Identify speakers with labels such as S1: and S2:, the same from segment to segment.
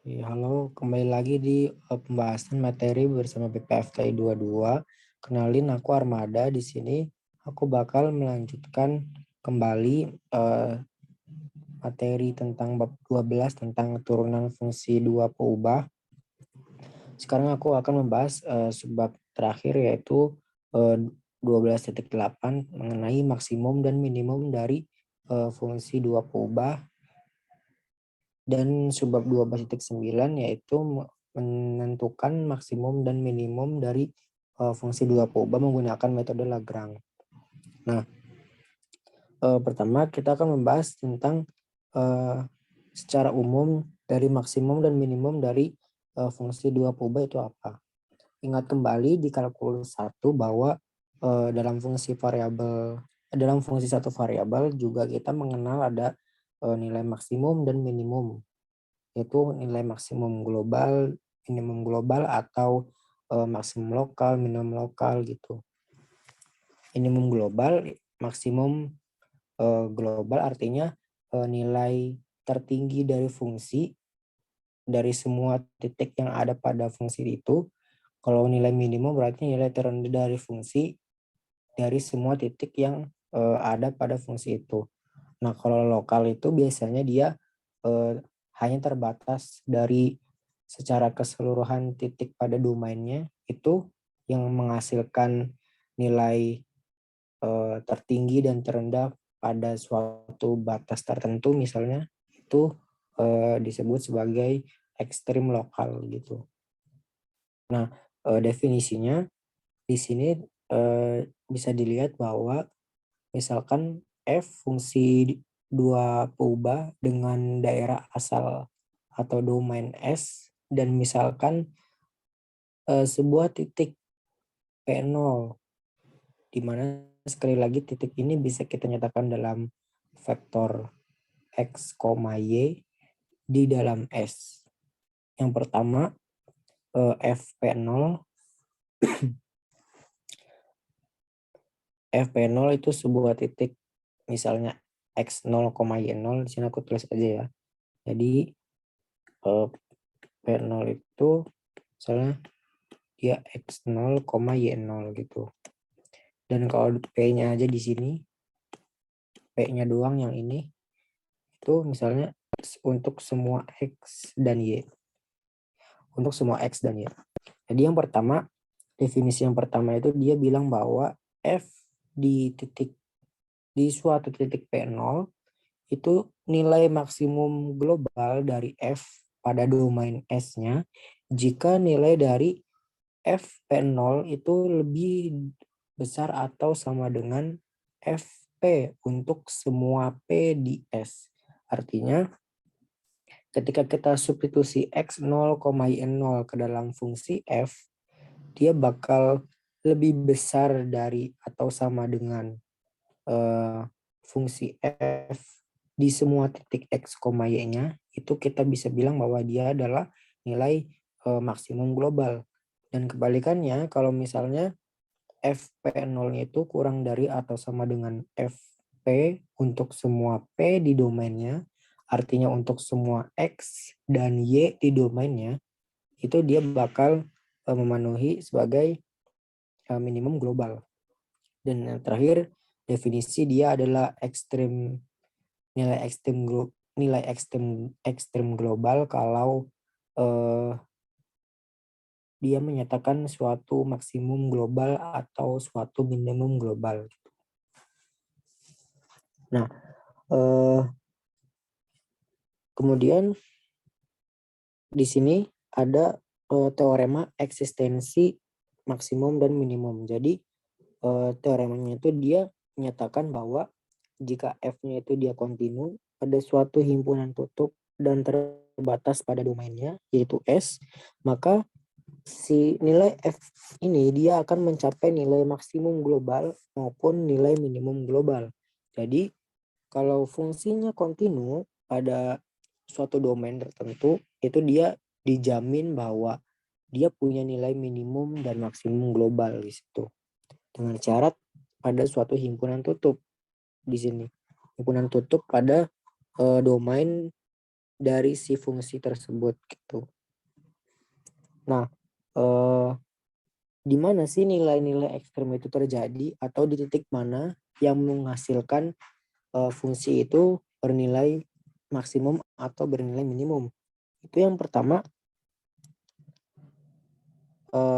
S1: Ya, halo, kembali lagi di pembahasan materi bersama BPFTI 22. Kenalin, aku Armada. Di sini aku bakal melanjutkan kembali materi tentang bab 12 tentang turunan fungsi dua peubah. Sekarang aku akan membahas subbab terakhir, yaitu eh, 12.8 mengenai maksimum dan minimum dari fungsi dua peubah, dan subbab 12.9 yaitu menentukan maksimum dan minimum dari fungsi dua peubah menggunakan metode Lagrange. Nah, pertama kita akan membahas tentang secara umum dari maksimum dan minimum dari fungsi dua peubah itu apa. Ingat kembali di kalkulus 1 bahwa dalam fungsi satu variabel juga kita mengenal ada nilai maksimum dan minimum, yaitu nilai maksimum global, minimum global, atau maksimum lokal, minimum lokal gitu. Minimum global, maksimum global artinya nilai tertinggi dari fungsi dari semua titik yang ada pada fungsi itu. Kalau nilai minimum berarti nilai terendah dari fungsi dari semua titik yang ada pada fungsi itu. Nah, kalau lokal itu biasanya dia eh, hanya terbatas dari secara keseluruhan titik pada domainnya itu yang menghasilkan nilai tertinggi dan terendah pada suatu batas tertentu, misalnya itu disebut sebagai ekstrim lokal gitu. Nah, definisinya di sini bisa dilihat bahwa misalkan f fungsi dua peubah dengan daerah asal atau domain S, dan misalkan sebuah titik P0, di mana sekali lagi titik ini bisa kita nyatakan dalam vektor X, Y di dalam S. Yang pertama FP0. FP0 itu sebuah titik, misalnya X0, Y0, di sini aku tulis aja ya. Jadi P0 itu misalnya dia X0, Y0 gitu. Dan kalau P-nya aja di sini, P-nya doang yang ini, itu misalnya untuk semua X dan Y. Untuk semua X dan Y. Jadi yang pertama, definisi yang pertama itu dia bilang bahwa F di suatu titik P0 itu nilai maksimum global dari F pada domain S-nya jika nilai dari F P0 itu lebih besar atau sama dengan FP untuk semua P di S. Artinya ketika kita substitusi X0, Y0 ke dalam fungsi F, dia bakal lebih besar dari atau sama dengan fungsi F di semua titik X, Y-nya, itu kita bisa bilang bahwa dia adalah nilai maksimum global. Dan kebalikannya, kalau misalnya FP0-nya itu kurang dari atau sama dengan FP untuk semua P di domainnya, artinya untuk semua X dan Y di domainnya, itu dia bakal memenuhi sebagai minimum global. Dan yang terakhir, definisi dia adalah nilai ekstrim global kalau eh, dia menyatakan suatu maksimum global atau suatu minimum global. Nah, kemudian di sini ada teorema eksistensi maksimum dan minimum. Jadi teoremanya itu dia menyatakan bahwa jika F-nya itu dia kontinu pada suatu himpunan tutup dan terbatas pada domainnya yaitu S, maka si nilai F ini dia akan mencapai nilai maksimum global maupun nilai minimum global. Jadi kalau fungsinya kontinu pada suatu domain tertentu, itu dia dijamin bahwa dia punya nilai minimum dan maksimum global di situ. Dengan syarat pada suatu himpunan tutup di sini. Himpunan tutup pada domain dari si fungsi tersebut gitu. Nah, di mana sih nilai-nilai ekstrem itu terjadi atau di titik mana yang menghasilkan fungsi itu bernilai maksimum atau bernilai minimum? Itu yang pertama,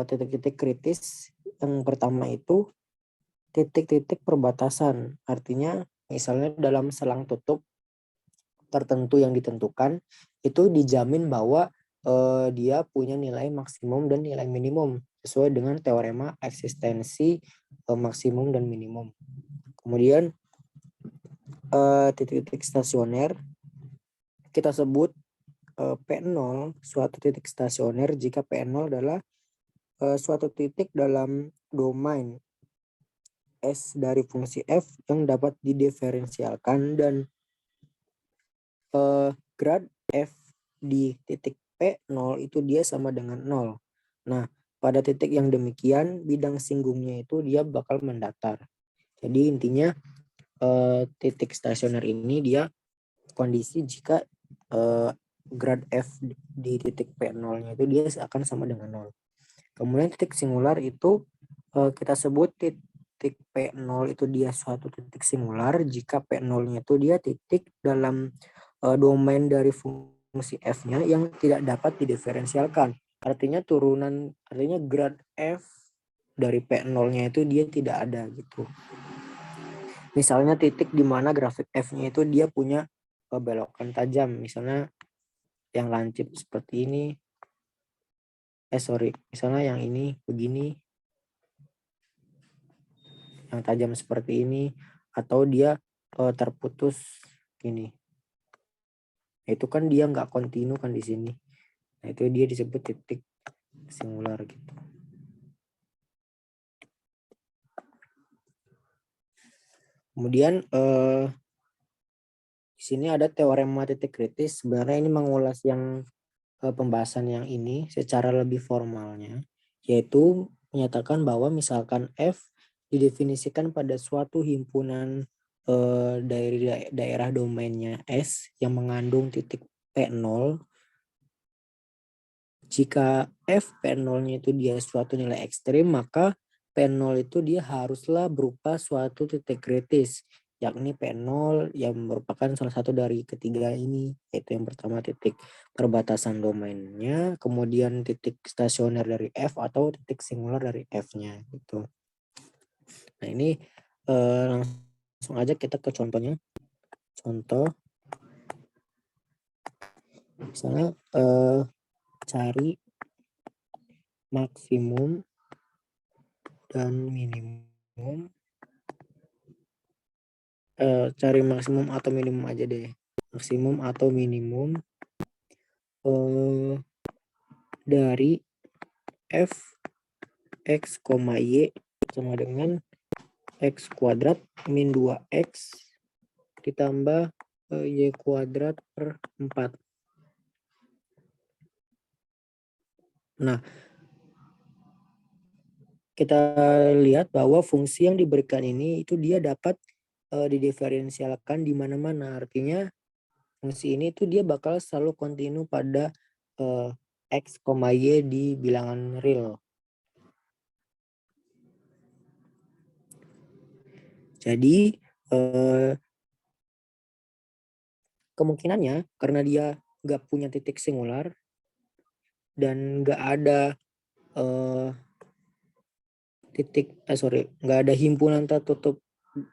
S1: titik-titik kritis. Yang pertama itu titik-titik perbatasan. Artinya misalnya dalam selang tutup tertentu yang ditentukan itu dijamin bahwa dia punya nilai maksimum dan nilai minimum sesuai dengan teorema eksistensi maksimum dan minimum. Kemudian titik-titik stasioner kita sebut P0 suatu titik stasioner jika P0 adalah suatu titik dalam domain S dari fungsi f yang dapat didiferensialkan dan grad f di titik P0 itu dia sama dengan 0. Nah, pada titik yang demikian bidang singgungnya itu dia bakal mendatar. Jadi intinya titik stasioner ini dia kondisi jika grad f di titik P0-nya itu dia akan sama dengan 0. Kemudian titik singular itu kita sebut titik P0 itu dia suatu titik singular jika P0-nya itu dia titik dalam domain dari fungsi f-nya yang tidak dapat didiferensialkan. Artinya grad f dari P0-nya itu dia tidak ada gitu. Misalnya titik di mana grafik f-nya itu dia punya belokan tajam, misalnya yang lancip seperti ini. Misalnya yang ini begini, yang tajam seperti ini, atau dia terputus ini. Itu kan dia nggak kontinu kan di sini. Nah, itu dia disebut titik singular gitu. Kemudian di sini ada teorema titik kritis. Sebenarnya ini mengulas yang pembahasan yang ini secara lebih formalnya, yaitu menyatakan bahwa misalkan F didefinisikan pada suatu himpunan dari daerah domainnya S yang mengandung titik P0. Jika F P0-nya itu dia suatu nilai ekstrim, maka P0 itu dia haruslah berupa suatu titik kritis, yakni P0 yang merupakan salah satu dari ketiga ini, yaitu yang pertama titik perbatasan domainnya, kemudian titik stasioner dari F atau titik singular dari F-nya gitu. Nah, ini langsung aja kita ke contohnya. Contoh misalnya cari maksimum dan minimum, cari maksimum atau minimum aja deh, maksimum atau minimum dari f x, y sama dengan x kuadrat min 2x ditambah y kuadrat per 4. Nah, kita lihat bahwa fungsi yang diberikan ini itu dia dapat didiferensialkan di mana-mana. Artinya fungsi ini tuh dia bakal selalu kontinu pada x, y di bilangan real. Jadi kemungkinannya karena dia nggak punya titik singular dan nggak ada nggak ada himpunan tertutup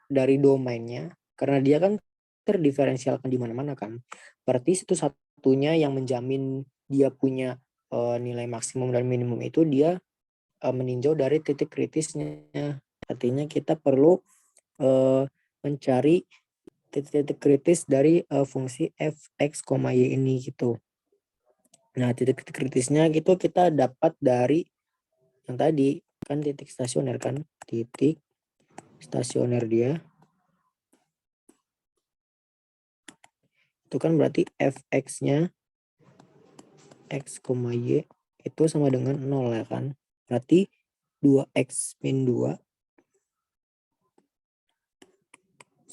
S1: dari domainnya, karena dia kan terdiferensialkan di mana-mana kan. Berarti itu satunya yang menjamin dia punya nilai maksimum dan minimum itu dia meninjau dari titik kritisnya. Artinya kita perlu mencari titik-titik kritis dari fungsi f, x, y ini gitu. Nah, titik-titik kritisnya gitu kita dapat dari yang tadi kan titik stasioner kan, titik stasioner dia itu kan berarti fx-nya x, y itu sama dengan 0 ya kan. Berarti 2x min 2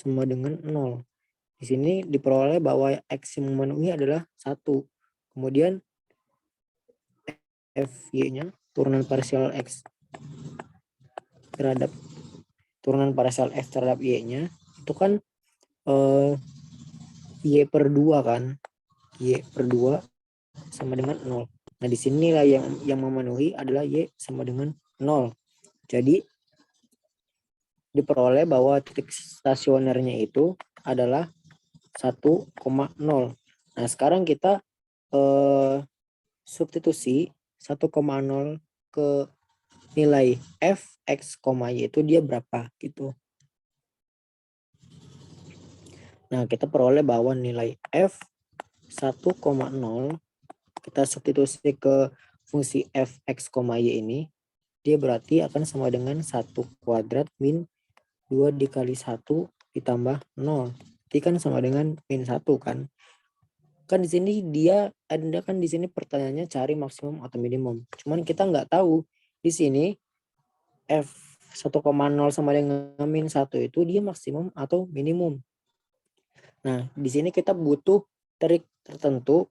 S1: sama dengan 0. Di sini diperoleh bahwa X yang memenuhi adalah 1. Kemudian FY-nya, turunan parsial X terhadap Y-nya, itu kan Y per 2 kan. Y per 2 sama dengan 0. Nah, di sinilah yang memenuhi adalah Y sama dengan 0. Jadi, diperoleh bahwa titik stasionernya itu adalah 1,0. Nah, sekarang kita substitusi 1,0 ke nilai f, x, y itu dia berapa gitu. Nah, kita peroleh bahwa nilai f 1,0 kita substitusi ke fungsi f, x, y ini, dia berarti akan sama dengan 1 kuadrat min 2 dikali 1 ditambah 0. Jadi kan sama dengan min 1 kan. Kan di sini ada kan di sini pertanyaannya cari maksimum atau minimum. Cuman kita nggak tahu di sini f 1,0 sama dengan min 1 itu dia maksimum atau minimum. Nah, di sini kita butuh trik tertentu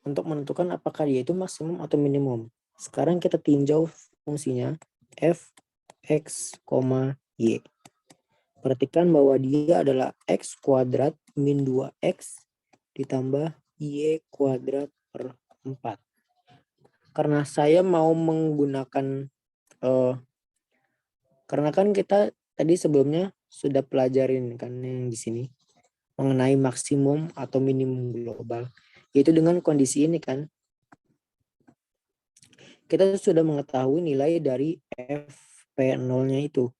S1: untuk menentukan apakah dia itu maksimum atau minimum. Sekarang kita tinjau fungsinya f, x, y. Perhatikan bahwa dia adalah x kuadrat min 2x ditambah y kuadrat per 4. Karena saya mau menggunakan, karena kan kita tadi sebelumnya sudah pelajarin kan yang di sini mengenai maksimum atau minimum global, yaitu dengan kondisi ini kan. Kita sudah mengetahui nilai dari FP0-nya itu.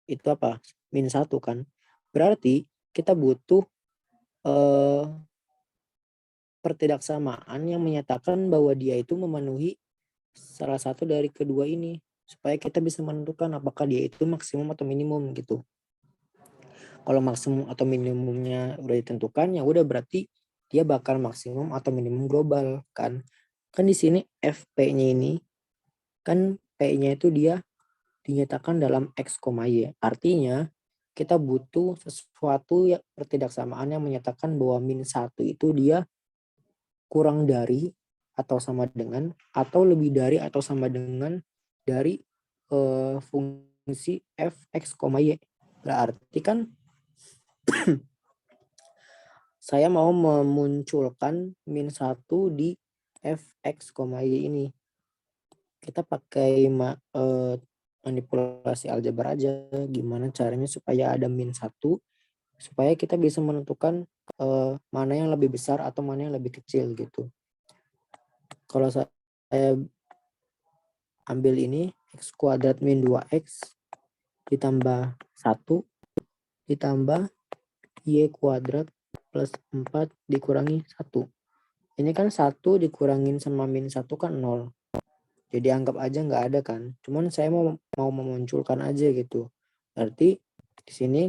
S1: Itu apa? Min 1 kan. Berarti kita butuh pertidaksamaan yang menyatakan bahwa dia itu memenuhi salah satu dari kedua ini supaya kita bisa menentukan apakah dia itu maksimum atau minimum gitu. Kalau maksimum atau minimumnya udah ditentukan, ya udah berarti dia bakal maksimum atau minimum global kan. Kan di sini FP-nya ini kan P-nya itu dia dinyatakan dalam X, Y. Artinya kita butuh sesuatu yang pertidaksamaan yang menyatakan bahwa min 1 itu dia kurang dari atau sama dengan atau lebih dari atau sama dengan dari fungsi f, x, y. Berarti kan saya mau memunculkan min 1 di f, x, y ini. Kita pakai manipulasi aljabar aja. Gimana caranya supaya ada min 1, supaya kita bisa menentukan mana yang lebih besar atau mana yang lebih kecil gitu. Kalau saya ambil ini, x kuadrat min 2x ditambah 1 ditambah y kuadrat plus 4 dikurangi 1. Ini kan 1 dikurangin sama min 1 kan 0. Jadi anggap aja nggak ada kan. Cuman saya mau memunculkan aja gitu. Berarti di sini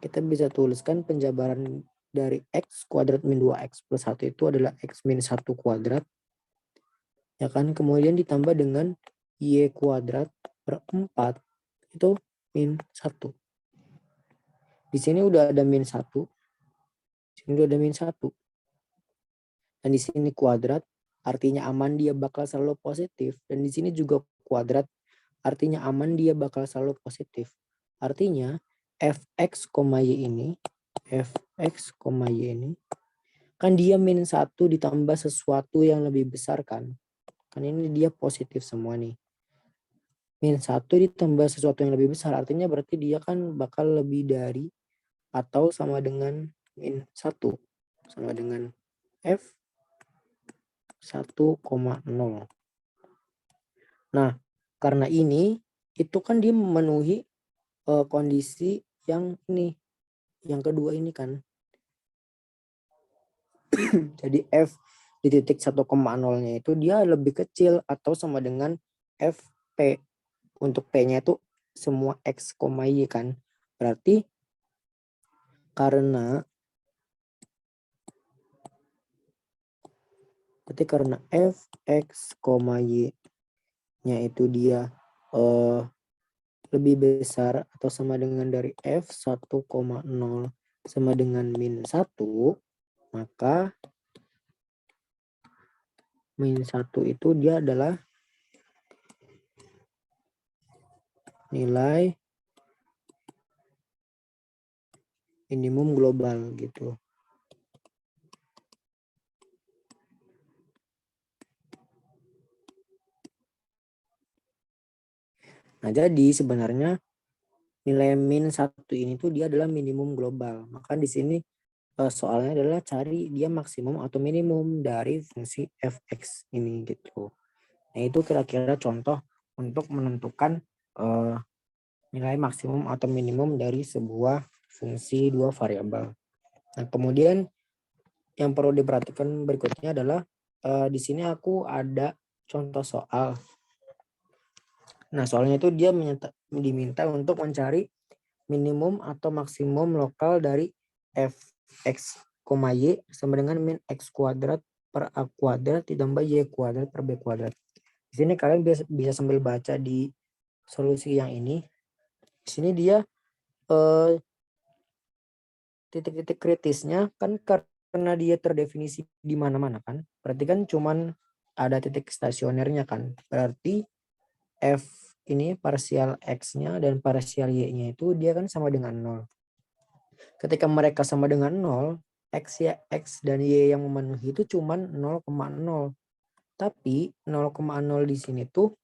S1: kita bisa tuliskan penjabaran dari x kuadrat min 2x plus 1 itu adalah x min 1 kuadrat. Ya kan, kemudian ditambah dengan y kuadrat per 4 itu min 1. Di sini udah ada min 1. Di sini udah ada min 1. Dan di sini kuadrat artinya aman dia bakal selalu positif. Dan di sini juga kuadrat artinya aman dia bakal selalu positif. Artinya fx, y ini kan dia min 1 ditambah sesuatu yang lebih besar kan. Kan ini dia positif semua nih. Min 1 ditambah sesuatu yang lebih besar artinya berarti dia kan bakal lebih dari atau sama dengan min 1. Sama dengan f 1,0. Nah, karena ini itu kan dia memenuhi kondisi yang ini, yang kedua ini kan. Jadi f di titik 1,0-nya itu dia lebih kecil atau sama dengan fp. Untuk p-nya itu semua x, y kan. Berarti karena f, x, y-nya itu dia lebih besar atau sama dengan dari f 1,0 sama dengan min 1, maka min 1 itu dia adalah nilai minimum global gitu. Nah, jadi sebenarnya nilai min 1 ini tuh dia adalah minimum global. Maka di sini soalnya adalah cari dia maksimum atau minimum dari fungsi fx ini gitu. Nah, itu kira-kira contoh untuk menentukan nilai maksimum atau minimum dari sebuah fungsi dua variabel. Nah, kemudian yang perlu diperhatikan berikutnya adalah di sini aku ada contoh soal. Nah, soalnya itu dia diminta untuk mencari minimum atau maksimum lokal dari fx, y sama dengan min x kuadrat per a kuadrat ditambah y kuadrat per b kuadrat. Di sini kalian bisa sambil baca di solusi yang ini. Di sini dia titik-titik kritisnya kan karena dia terdefinisi di mana-mana kan. Berarti kan cuman ada titik stasionernya kan. Berarti f ini parsial x-nya dan parsial y-nya itu dia kan sama dengan 0. Ketika mereka sama dengan 0, x dan y yang memenuhi itu cuman 0,0. Tapi 0,0 di sini tuh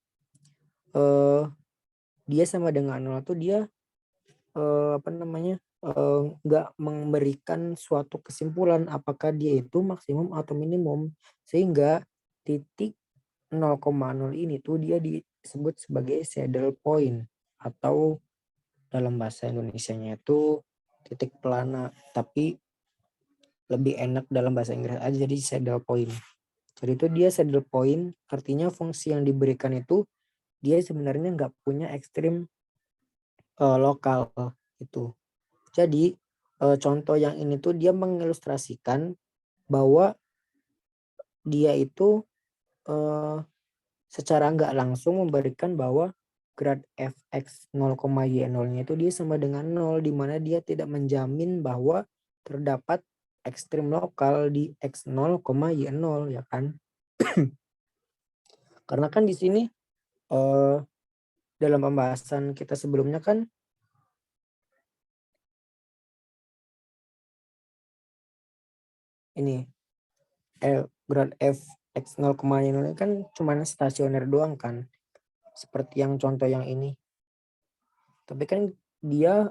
S1: dia sama dengan 0 tuh dia nggak memberikan suatu kesimpulan apakah dia itu maksimum atau minimum, sehingga titik 0,0 ini tuh dia disebut sebagai saddle point atau dalam bahasa Indonesianya itu titik pelana, tapi lebih enak dalam bahasa Inggris aja jadi saddle point. Jadi itu dia saddle point artinya fungsi yang diberikan itu dia sebenarnya nggak punya ekstrim lokal itu. Jadi contoh yang ini tuh dia mengilustrasikan bahwa dia itu secara nggak langsung memberikan bahwa grad fx 0,y0-nya itu dia sama dengan 0, di mana dia tidak menjamin bahwa terdapat ekstrim lokal di x0, y0 ya kan. Karena kan di sini dalam pembahasan kita sebelumnya kan ini grad f x0, y0 kan cuma stasioner doang kan, seperti yang contoh yang ini. Tapi kan dia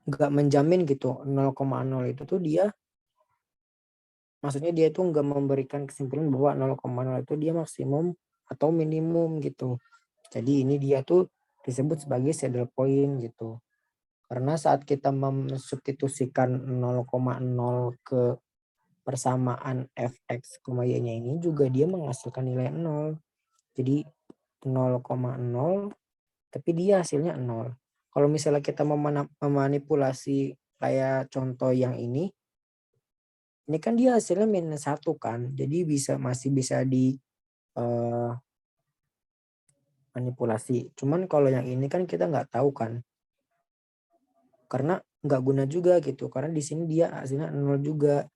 S1: nggak menjamin gitu 0,0 itu tuh dia, maksudnya dia itu nggak memberikan kesimpulan bahwa 0,0 itu dia maksimum atau minimum gitu. Jadi ini dia tuh disebut sebagai saddle point gitu. Karena saat kita mensubstitusikan 0,0 ke persamaan fx, y-nya ini juga dia menghasilkan nilai 0. Jadi 0,0 tapi dia hasilnya 0. Kalau misalnya kita memanipulasi kayak contoh yang ini kan dia hasilnya minus 1 kan. Jadi masih bisa di manipulasi. Cuman kalau yang ini kan kita nggak tahu kan. Karena nggak guna juga gitu. Karena di sini dia hasilnya 0 juga.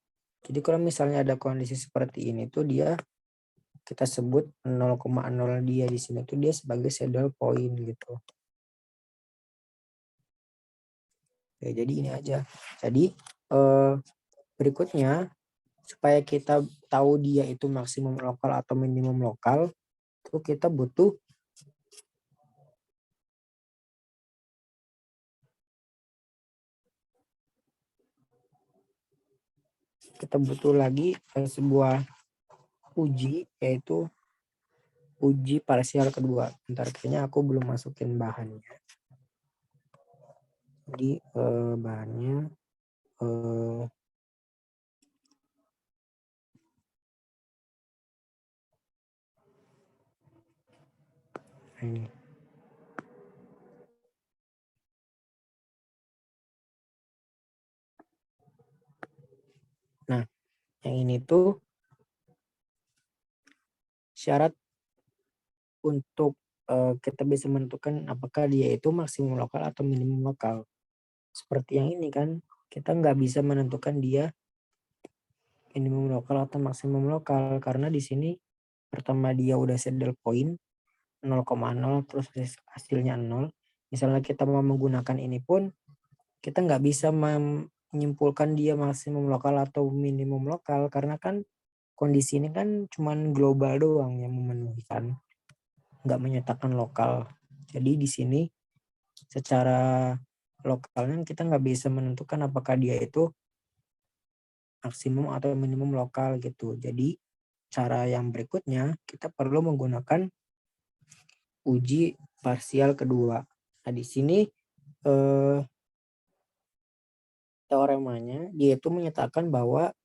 S1: Jadi kalau misalnya ada kondisi seperti ini tuh dia kita sebut 0,0 dia di sini tuh dia sebagai saddle point gitu. Oke, jadi ini aja. Jadi berikutnya supaya kita tahu dia itu maksimum lokal atau minimum lokal, itu kita butuh lagi sebuah uji, yaitu uji parsial kedua. Bentar, kayaknya aku belum masukin bahannya. Jadi bahannya ini. Nah, yang ini tuh syarat untuk kita bisa menentukan apakah dia itu maksimum lokal atau minimum lokal. seperti yang ini kan, kita nggak bisa menentukan dia minimum lokal atau maksimum lokal, karena di sini pertama dia udah saddle point 0,0 terus hasilnya 0. Misalnya kita mau menggunakan ini pun kita nggak bisa menyimpulkan dia maksimum lokal atau minimum lokal, karena kan kondisi ini kan cuman global doang yang memenuhi kan, nggak menyatakan lokal. Jadi di sini secara lokalnya kita nggak bisa menentukan apakah dia itu maksimum atau minimum lokal gitu. Jadi cara yang berikutnya kita perlu menggunakan uji parsial kedua. Nah di sini teoremanya dia itu menyatakan bahwa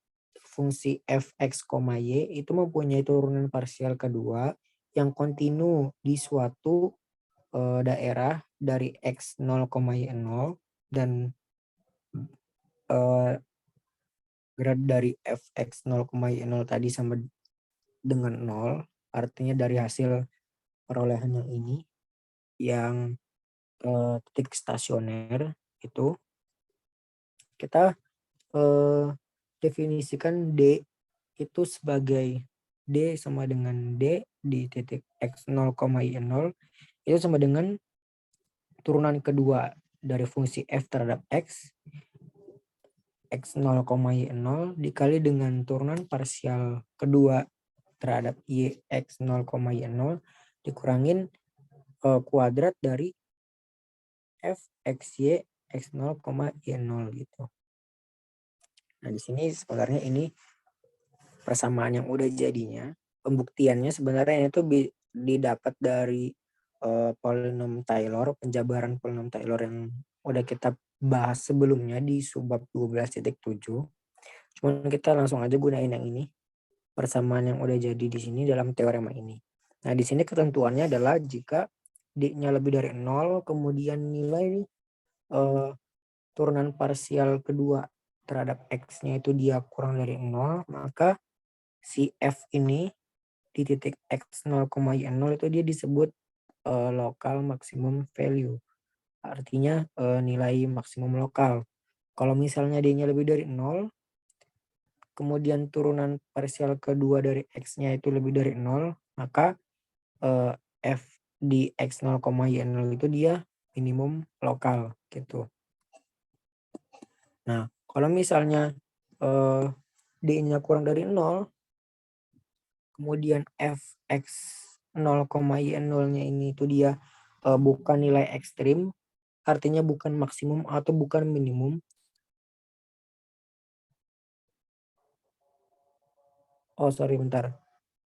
S1: fungsi f(x, y) itu mempunyai turunan parsial kedua yang kontinu di suatu daerah dari x 0, y 0 dan grad dari f(x 0, y 0 tadi sama dengan 0, artinya dari hasil perolehan yang ini yang titik stasioner itu kita definisikan D itu sebagai D sama dengan D di titik x 0, y 0 itu sama dengan turunan kedua dari fungsi f terhadap x 0, y 0 dikali dengan turunan parsial kedua terhadap y x 0, y 0 dikurangin kuadrat dari f x y x 0, y 0 gitu. Nah, di sini sebenarnya ini persamaan yang udah jadinya. Pembuktiannya sebenarnya itu didapat dari polinom Taylor, penjabaran polinom Taylor yang udah kita bahas sebelumnya di subbab 12.7. Cuman kita langsung aja gunain yang ini. Persamaan yang udah jadi di sini dalam teorema ini. Nah, di sini ketentuannya adalah jika D-nya lebih dari 0, kemudian nilai turunan parsial kedua terhadap X-nya itu dia kurang dari 0, maka si F ini di titik X 0, y 0 itu dia disebut local maximum value. Artinya nilai maksimum lokal. Kalau misalnya D-nya lebih dari 0, kemudian turunan parsial kedua dari X-nya itu lebih dari 0, maka F di X 0, y 0 itu dia minimum lokal gitu. Nah, kalau misalnya D-nya kurang dari 0, kemudian Fx 0, y 0-nya ini itu dia bukan nilai ekstrim, artinya bukan maksimum atau bukan minimum. Oh sorry bentar,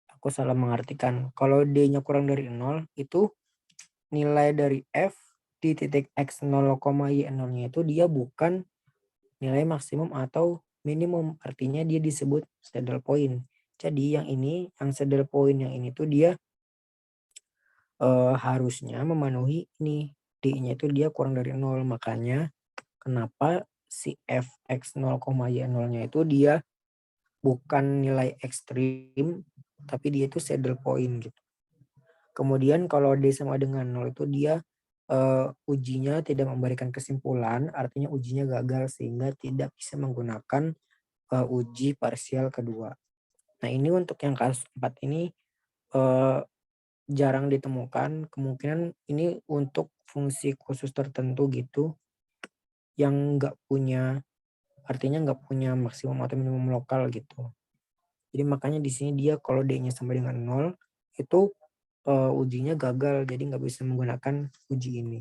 S1: aku salah mengartikan. Kalau D-nya kurang dari 0, itu nilai dari F di titik X 0, y 0-nya itu dia bukan nilai maksimum atau minimum, artinya dia disebut saddle point. Jadi yang ini, yang saddle point yang ini tuh dia harusnya memenuhi ini, D-nya itu dia kurang dari 0, makanya kenapa si Fx 0, y 0-nya itu dia bukan nilai ekstrim, tapi dia itu saddle point gitu. Kemudian kalau D sama dengan 0 itu dia ujinya tidak memberikan kesimpulan, artinya ujinya gagal sehingga tidak bisa menggunakan uji parsial kedua. Nah ini untuk yang kasus 4 ini jarang ditemukan, kemungkinan ini untuk fungsi khusus tertentu gitu yang nggak punya, artinya nggak punya maksimum atau minimum lokal gitu. Jadi makanya di sini dia kalau D-nya sama dengan 0 itu ujinya gagal, jadi nggak bisa menggunakan uji ini.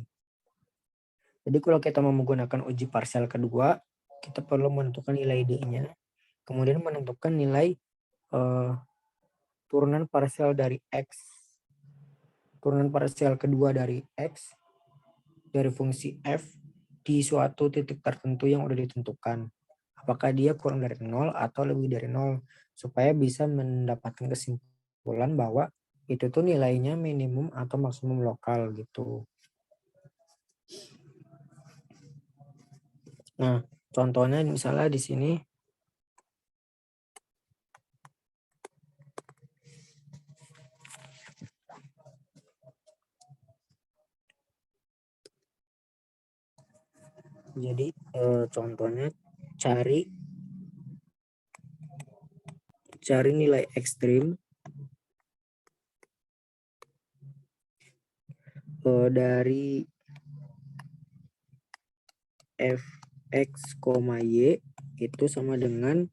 S1: Jadi kalau kita mau menggunakan uji parsial kedua, kita perlu menentukan nilai D-nya, kemudian menentukan nilai turunan parsial dari X, turunan parsial kedua dari X dari fungsi F di suatu titik tertentu yang udah ditentukan. Apakah dia kurang dari 0 atau lebih dari 0, supaya bisa mendapatkan kesimpulan bahwa itu tuh nilainya minimum atau maksimum lokal gitu. Nah, contohnya misalnya di sini Jadi contohnya cari nilai ekstrim dari fx, y itu sama dengan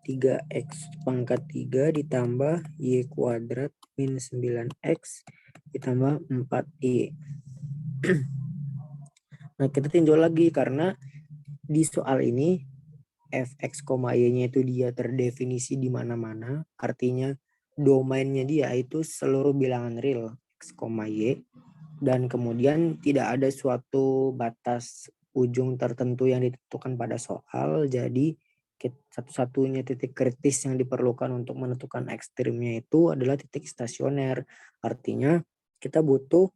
S1: 3x pangkat 3 ditambah y kuadrat min 9x ditambah 4y. Nah, kita tinjau lagi karena di soal ini fx, y-nya itu dia terdefinisi di mana-mana, artinya domainnya dia itu seluruh bilangan real x, y, dan kemudian tidak ada suatu batas ujung tertentu yang ditentukan pada soal. Jadi satu-satunya titik kritis yang diperlukan untuk menentukan ekstrimnya itu adalah titik stasioner. Artinya kita butuh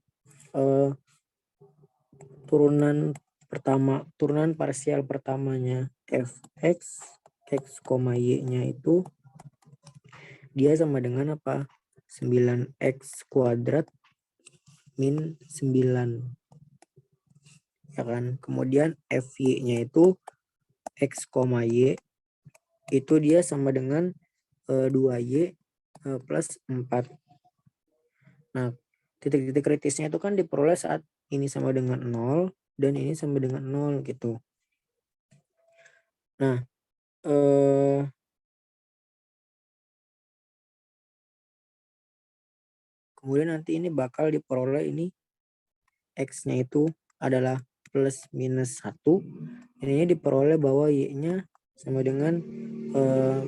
S1: turunan parsial pertamanya fx, x, y-nya itu dia sama dengan apa? 9x kuadrat min 9. Ya kan? Kemudian fy-nya itu x, y itu dia sama dengan 2y plus 4. Nah, titik-titik kritisnya itu kan diperoleh saat ini sama dengan 0 dan ini sama dengan 0 gitu. Nah, kemudian nanti ini bakal diperoleh ini x-nya itu adalah plus minus 1. Ini diperoleh bahwa y-nya sama dengan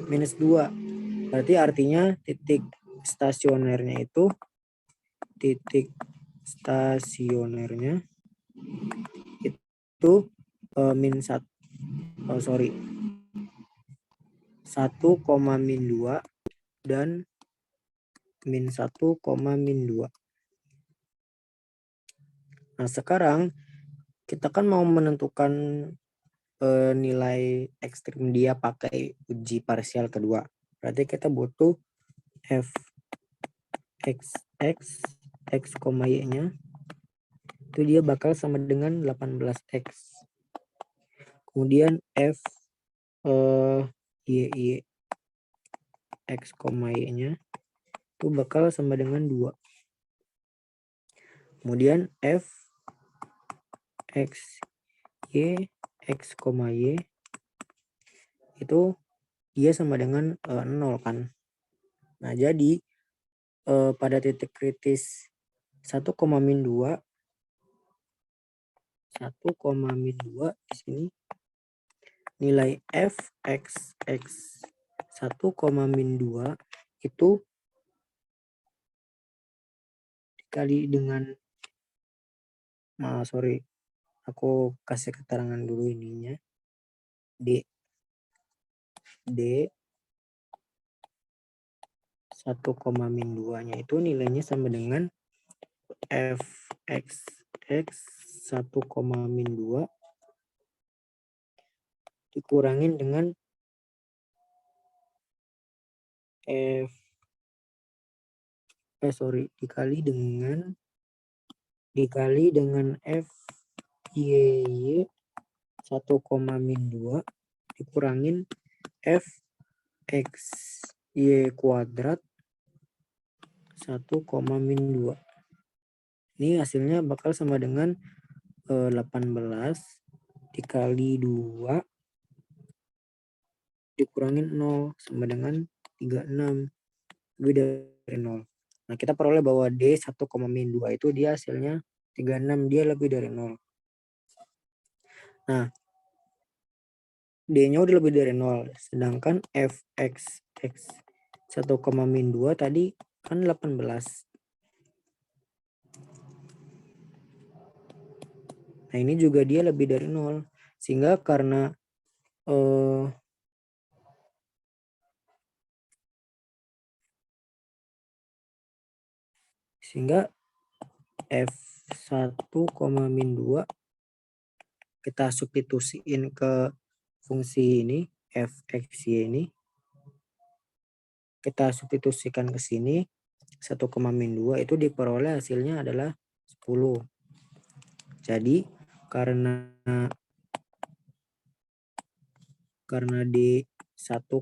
S1: minus 2. Berarti artinya titik stasionernya itu min 1, 1, min 2 dan min 1, min 2. Nah, sekarang kita kan mau menentukan nilai ekstrim dia pakai uji parsial kedua. Berarti kita butuh fx, x, y-nya itu dia bakal sama dengan 18x. Kemudian y, x, y-nya itu bakal sama dengan 2. Kemudian f x, y, x, y itu dia sama dengan 0 kan. Nah, jadi pada titik kritis 1, min 2 di sini nilai fx, x 1, min 2 itu dikali dengan aku kasih keterangan dulu ininya. D 1, min 2-nya itu nilainya sama dengan fx, x 1, min 2 dikurangin dengan dikali dengan f y 1, min 2 dikurangin f x y kuadrat 1, min 2. Ini hasilnya bakal sama dengan 18 dikali 2 dikurangin 0 sama dengan 36, lebih dari 0. Nah, kita peroleh bahwa D 1, min 2 itu dia hasilnya 36, dia lebih dari 0. Nah, D-nya udah lebih dari 0, sedangkan fx, x 1, min 2 tadi kan 18. Nah, ini juga dia lebih dari 0. Sehingga karena f1, min 2 kita substitusiin ke fungsi ini fxy ini, kita substitusikan ke sini 1, min 2 itu diperoleh hasilnya adalah 10. Jadi karena karena D 1,-2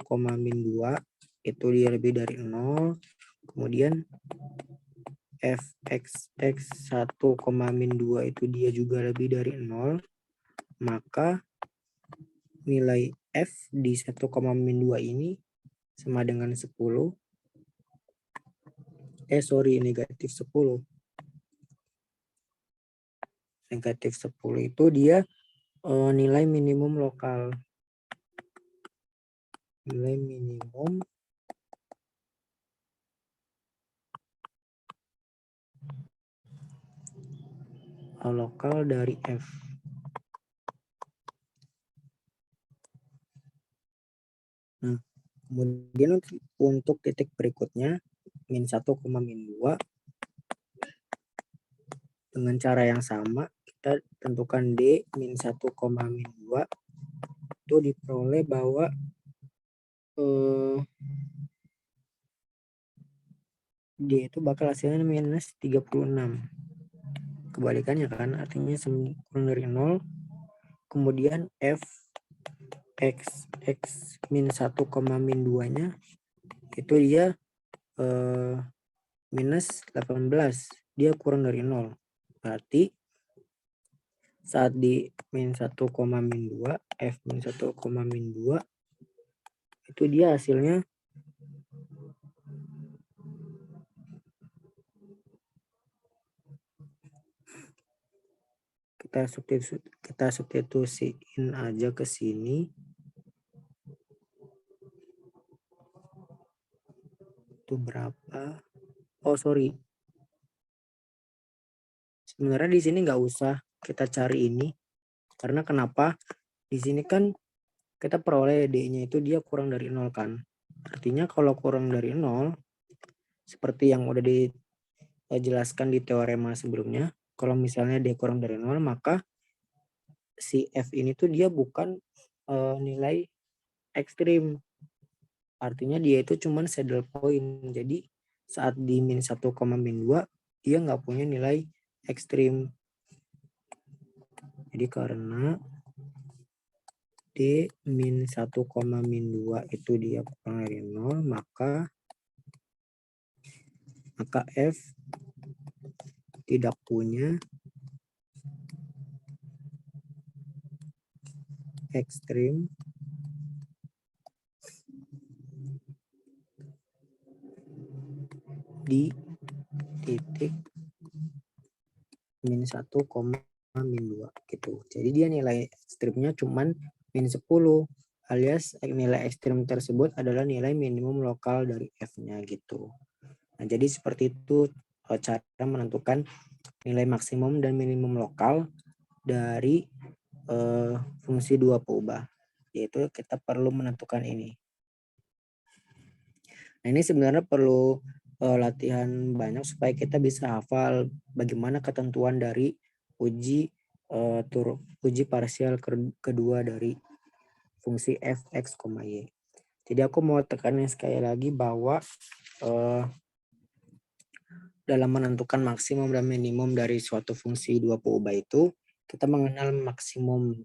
S1: itu dia lebih dari 0, kemudian fxx 1,-2 itu dia juga lebih dari 0, maka nilai f di 1,-2 ini sama dengan 10. Negatif 10. Negatif 10 itu dia nilai minimum lokal. Nilai minimum lokal dari F. Nah, kemudian untuk titik berikutnya, min 1, min 2, dengan cara yang sama, kita tentukan D min 1, min 2, itu diperoleh bahwa D itu bakal hasilnya minus 36. Kebalikannya kan, artinya kurang dari 0, kemudian F x min 1, min 2-nya itu dia minus 18, dia kurang dari 0. Berarti saat di min 1, min 2, F min 1, min 2, itu dia hasilnya kita substitusiin aja ke sini. Itu berapa? Oh, sorry. Sebenarnya di sini nggak usah kita cari ini. Karena kenapa? Di sini kan kita peroleh D-nya itu dia kurang dari 0 kan. Artinya kalau kurang dari 0, seperti yang udah dijelaskan di teorema sebelumnya, kalau misalnya D kurang dari 0, maka si F ini tuh dia bukan nilai ekstrim. Artinya dia itu cuman saddle point. Jadi saat di min 1, min 2, dia nggak punya nilai ekstrim. Jadi karena D min 1, min 2 itu dia kurang dari 0, maka F tidak punya ekstrim di titik min 1, min 2 gitu. Jadi dia nilai ekstrimnya cuman min 10, alias nilai ekstrim tersebut adalah nilai minimum lokal dari F-nya gitu. Nah, jadi seperti itu cara menentukan nilai maksimum dan minimum lokal dari fungsi dua peubah. Yaitu kita perlu menentukan ini. Nah, ini sebenarnya perlu latihan banyak supaya kita bisa hafal bagaimana ketentuan dari uji parsial kedua dari fungsi f, x, y. Jadi aku mau tekanin sekali lagi bahwa dalam menentukan maksimum dan minimum dari suatu fungsi dua peubah itu, kita mengenal maksimum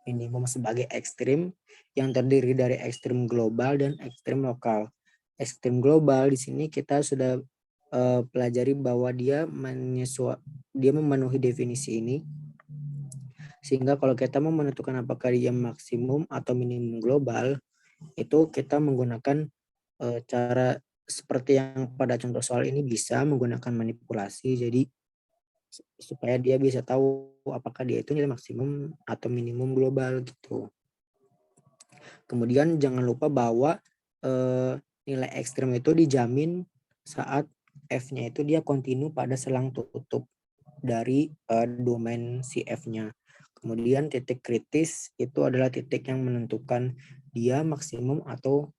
S1: minimum sebagai ekstrim yang terdiri dari ekstrim global dan ekstrim lokal. Ekstrim global di sini kita sudah pelajari bahwa dia memenuhi definisi ini, sehingga kalau kita mau menentukan apakah dia maksimum atau minimum global, itu kita menggunakan cara seperti yang pada contoh soal ini, bisa menggunakan manipulasi. Jadi supaya dia bisa tahu apakah dia itu nilai maksimum atau minimum global gitu. Kemudian jangan lupa bahwa nilai ekstrem itu dijamin saat F-nya itu dia kontinu pada selang tutup dari domain si F-nya. Kemudian titik kritis itu adalah titik yang menentukan dia maksimum atau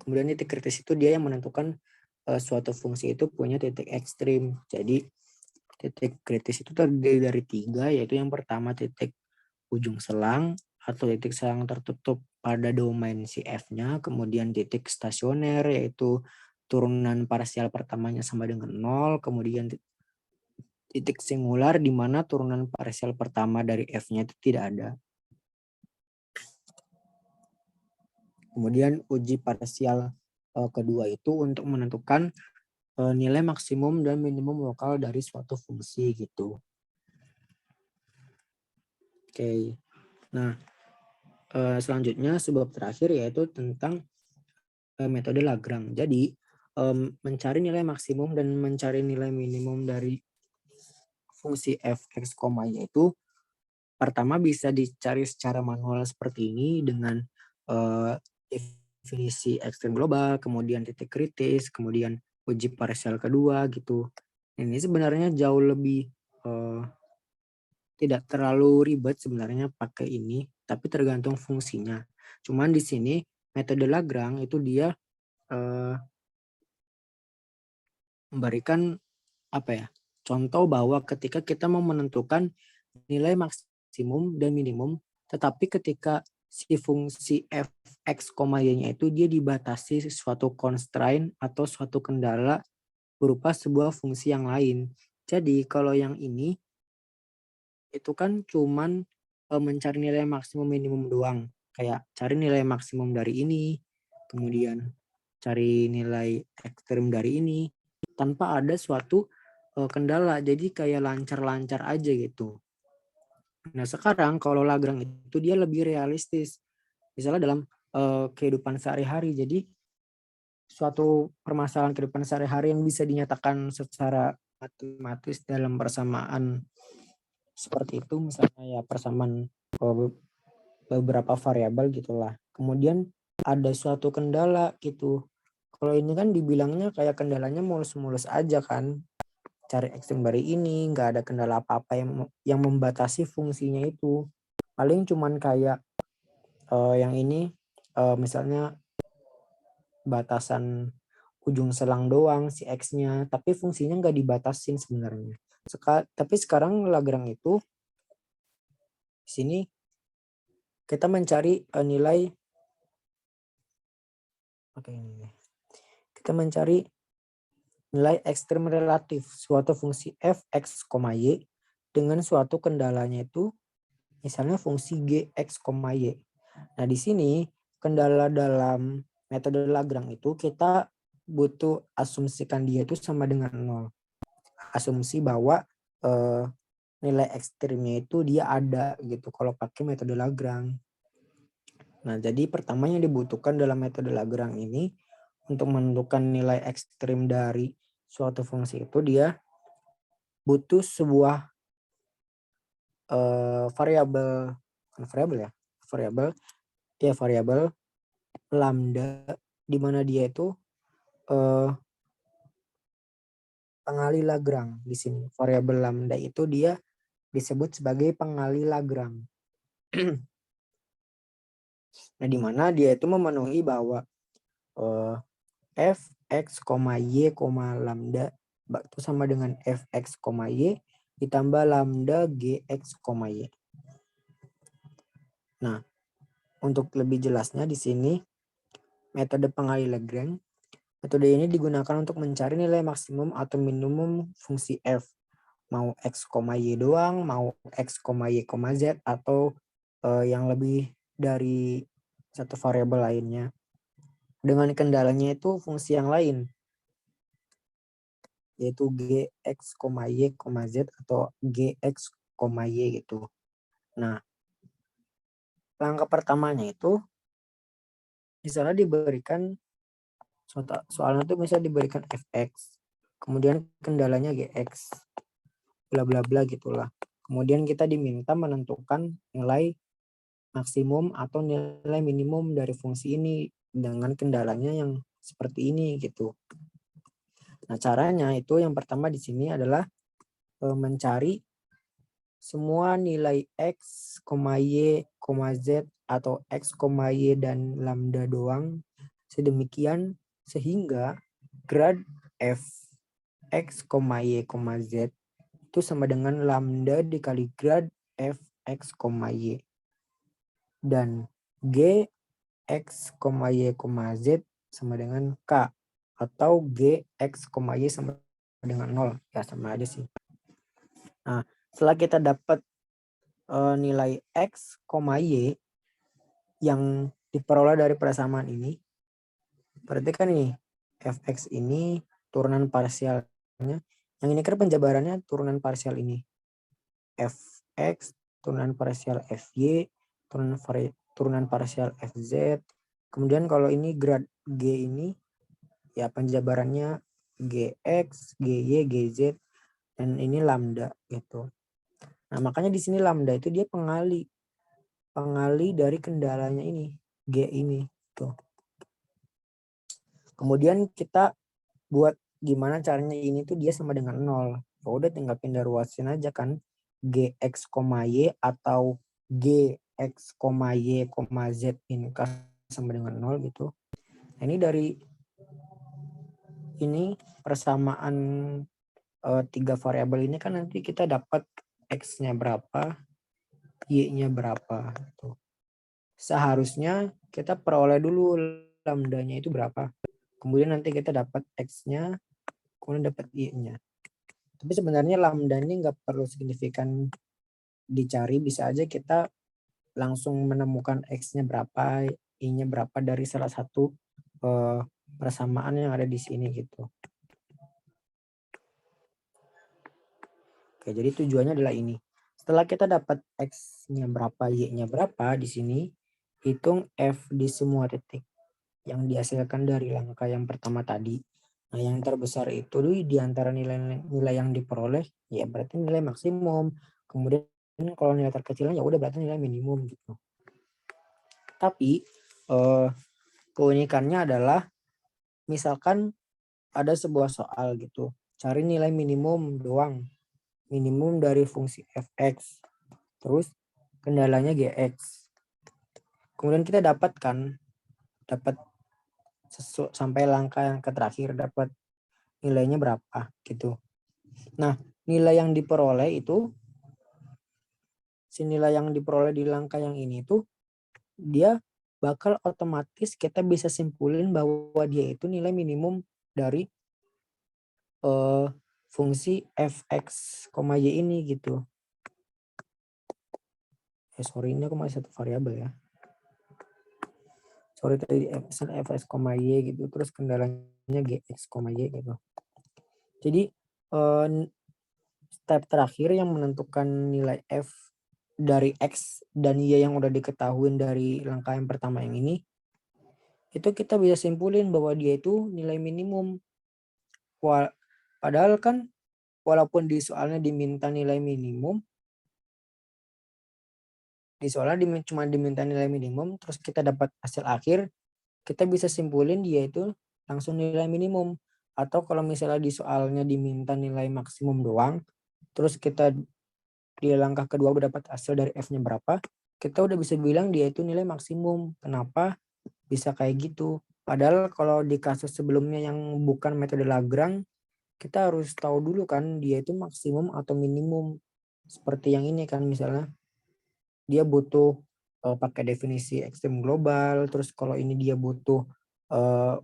S1: kemudian titik kritis itu dia yang menentukan suatu fungsi itu punya titik ekstrim. Jadi titik kritis itu terdiri dari 3, yaitu yang pertama titik ujung selang atau titik selang tertutup pada domain si F-nya, kemudian titik stasioner yaitu turunan parsial pertamanya sama dengan 0, kemudian titik singular di mana turunan parsial pertama dari F-nya itu tidak ada. Kemudian uji parsial kedua itu untuk menentukan nilai maksimum dan minimum lokal dari suatu fungsi gitu. Oke. Nah, selanjutnya sebab terakhir yaitu tentang metode Lagrange. Jadi mencari nilai maksimum dan mencari nilai minimum dari fungsi f(x), y itu pertama bisa dicari secara manual seperti ini dengan definisi ekstrem global, kemudian titik kritis, kemudian uji parsial kedua gitu. Ini sebenarnya jauh lebih tidak terlalu ribet sebenarnya pakai ini, tapi tergantung fungsinya. Cuman di sini metode Lagrange itu dia memberikan apa ya, contoh bahwa ketika kita mau menentukan nilai maksimum dan minimum, tetapi ketika si fungsi f(x), y-nya itu dia dibatasi suatu constraint atau suatu kendala berupa sebuah fungsi yang lain. Jadi kalau yang ini itu kan cuman mencari nilai maksimum minimum doang. Kayak cari nilai maksimum dari ini, kemudian cari nilai ekstrem dari ini, tanpa ada suatu kendala. Jadi kayak lancar-lancar aja gitu. Nah sekarang kalau Lagrange itu dia lebih realistis. Misalnya dalam kehidupan sehari-hari. Jadi suatu permasalahan kehidupan sehari-hari yang bisa dinyatakan secara matematis dalam persamaan seperti itu, misalnya ya persamaan beberapa variabel gitulah. Kemudian ada suatu kendala gitu. Kalau ini kan dibilangnya kayak kendalanya mulus-mulus aja kan. Cari ekstrem dari ini, nggak ada kendala apa-apa yang membatasi fungsinya itu. Paling cuman kayak yang ini misalnya batasan ujung selang doang si X-nya, tapi fungsinya nggak dibatasin sebenarnya. Tapi sekarang Lagrange itu di sini kita mencari nilai kita mencari nilai ekstrem relatif suatu fungsi f(x), y dengan suatu kendalanya itu misalnya fungsi g(x), y. Nah, di sini kendala dalam metode Lagrange itu kita butuh asumsikan dia itu sama dengan 0. Asumsi bahwa nilai ekstremnya itu dia ada gitu kalau pakai metode Lagrange. Nah, jadi pertama yang dibutuhkan dalam metode Lagrange ini untuk menentukan nilai ekstrem dari suatu fungsi itu dia butuh sebuah variabel lambda di mana dia itu pengali Lagrange di sini. Variabel lambda itu dia disebut sebagai pengali Lagrange. Nah, di mana dia itu memenuhi bahwa f(x), y, lambda itu sama dengan f(x), y ditambah lambda g(x), y. Nah, untuk lebih jelasnya di sini metode pengali Lagrange. Metode ini digunakan untuk mencari nilai maksimum atau minimum fungsi f. Mau x, y doang, mau x, y, z, atau yang lebih dari satu variabel lainnya. Dengan kendalanya itu fungsi yang lain, yaitu gx, y, z, atau gx, y gitu. Nah, langkah pertamanya itu misalnya diberikan soalnya tuh bisa diberikan fx, kemudian kendalanya gx, bla bla bla gitulah. Kemudian kita diminta menentukan nilai maksimum atau nilai minimum dari fungsi ini dengan kendalanya yang seperti ini gitu. Nah, caranya itu yang pertama di sini adalah mencari semua nilai x, y, z atau x, y dan lambda doang sedemikian sehingga grad f x, y, z itu sama dengan lambda dikali grad f x, y. Dan g x, y, z sama dengan k atau g x, y sama dengan 0. Ya sama aja sih. Nah, setelah kita dapat nilai x, y yang diperoleh dari persamaan ini, berarti kan ini fx ini turunan parsialnya, yang ini kan penjabarannya turunan parsial ini, fx turunan parsial fy turunan parsial fz, kemudian kalau ini grad g ini ya penjabarannya gx, gy, gz, dan ini lambda gitu. Nah makanya di sini lambda itu dia pengali dari kendalanya ini, g ini tuh. Kemudian kita buat gimana caranya ini tuh dia sama dengan 0. Ya udah tinggal pindah ruasin aja kan, gx, y atau gx, y, z ini kan sama dengan 0 gitu. Nah, ini dari ini persamaan 3 variabel ini kan nanti kita dapat x-nya berapa, y-nya berapa gitu. Seharusnya kita peroleh dulu lambdanya itu berapa. Kemudian nanti kita dapat x-nya, kemudian dapat y-nya. Tapi sebenarnya lambda ini nggak perlu signifikan dicari, bisa aja kita langsung menemukan x-nya berapa, y-nya berapa dari salah satu persamaan yang ada di sini gitu. Oke, jadi tujuannya adalah ini. Setelah kita dapat x-nya berapa, y-nya berapa di sini, hitung f di semua titik yang dihasilkan dari langkah yang pertama tadi. Nah, yang terbesar itu di antara nilai yang diperoleh, ya berarti nilai maksimum. Kemudian kalau nilai terkecilnya ya udah berarti nilai minimum gitu. Tapi keunikannya adalah misalkan ada sebuah soal gitu, cari nilai minimum doang. Minimum dari fungsi fx. Terus kendalanya gx. Kemudian kita dapat sampai langkah yang terakhir dapat nilainya berapa gitu. Nah, nilai yang diperoleh itu, si nilai yang diperoleh di langkah yang ini tuh dia bakal otomatis kita bisa simpulin bahwa dia itu nilai minimum dari fungsi fx, y ini gitu. Sorry, ini aku masih satu variabel ya. Sorry tadi fx, y gitu, terus kendalanya gx, y gitu. Jadi step terakhir yang menentukan nilai f dari x dan y yang udah diketahui dari langkah yang pertama yang ini, itu kita bisa simpulin bahwa dia itu nilai minimum. Padahal kan walaupun di soalnya diminta nilai minimum, di soalnya cuma diminta nilai minimum, terus kita dapat hasil akhir, kita bisa simpulin dia itu langsung nilai minimum. Atau kalau misalnya di soalnya diminta nilai maksimum doang, terus kita di langkah kedua udah dapat hasil dari f-nya berapa, kita udah bisa bilang dia itu nilai maksimum. Kenapa bisa kayak gitu? Padahal kalau di kasus sebelumnya yang bukan metode Lagrange, kita harus tahu dulu kan dia itu maksimum atau minimum. Seperti yang ini kan misalnya dia butuh pakai definisi ekstrem global, terus kalau ini dia butuh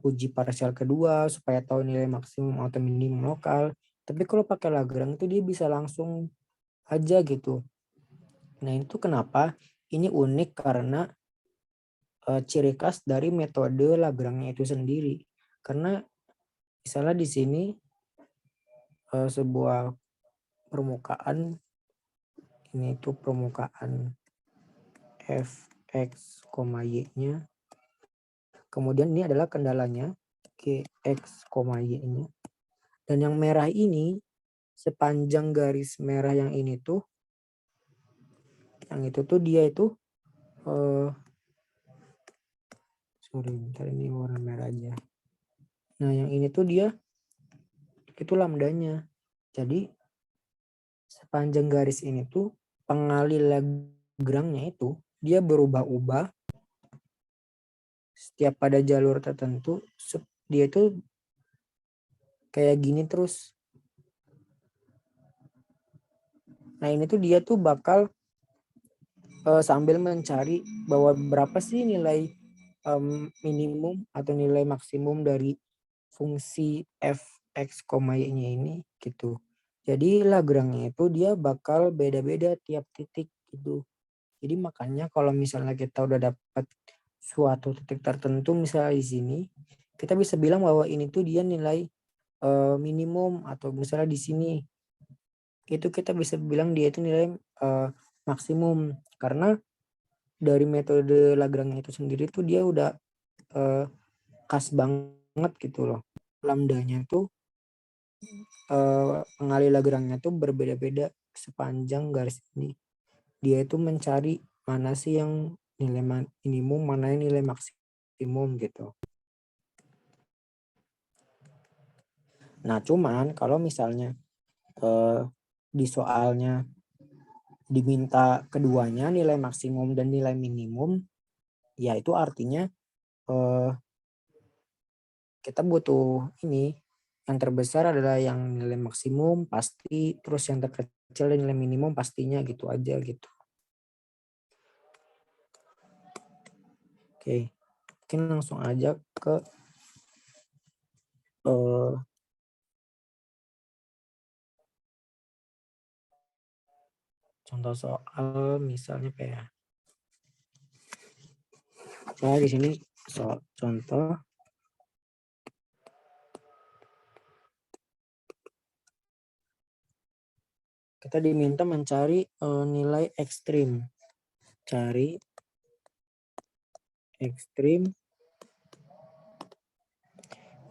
S1: uji parsial kedua supaya tahu nilai maksimum atau minimum lokal. Tapi kalau pakai Lagrange itu dia bisa langsung aja gitu. Nah itu kenapa ini unik, karena ciri khas dari metode Lagrange itu sendiri. Karena misalnya di sini sebuah permukaan, ini itu permukaan fx, y-nya. Kemudian ini adalah kendalanya gx, y-nya. Dan yang merah ini, sepanjang garis merah yang ini tuh, yang itu tuh dia itu, sorry, bentar ini warna merah aja. Nah yang ini tuh dia, itu lambdanya. Jadi sepanjang garis ini tuh, pengali Lagrange-nya itu, dia berubah-ubah setiap pada jalur tertentu, dia itu kayak gini terus. Nah ini tuh dia tuh bakal sambil mencari bahwa berapa sih nilai minimum atau nilai maksimum dari fungsi fx, y-nya ini gitu. Jadi Lagrange itu dia bakal beda-beda tiap titik gitu. Jadi makanya kalau misalnya kita udah dapat suatu titik tertentu, misalnya di sini, kita bisa bilang bahwa ini tuh dia nilai minimum, atau misalnya di sini itu kita bisa bilang dia itu nilai maksimum, karena dari metode Lagrange itu sendiri tuh dia udah khas banget gitu loh. Lambdanya tuh pengali Lagrange tuh berbeda-beda sepanjang garis ini. Dia itu mencari mana sih yang nilai minimum, mana yang nilai maksimum gitu. Nah, cuman kalau misalnya di soalnya diminta keduanya, nilai maksimum dan nilai minimum, ya itu artinya kita butuh ini, yang terbesar adalah yang nilai maksimum pasti, terus yang terkecil dan nilai minimum pastinya, gitu aja gitu. Oke, mungkin langsung aja ke contoh soal, misalnya kayak di sini contoh kita diminta mencari nilai ekstrim. Cari ekstrim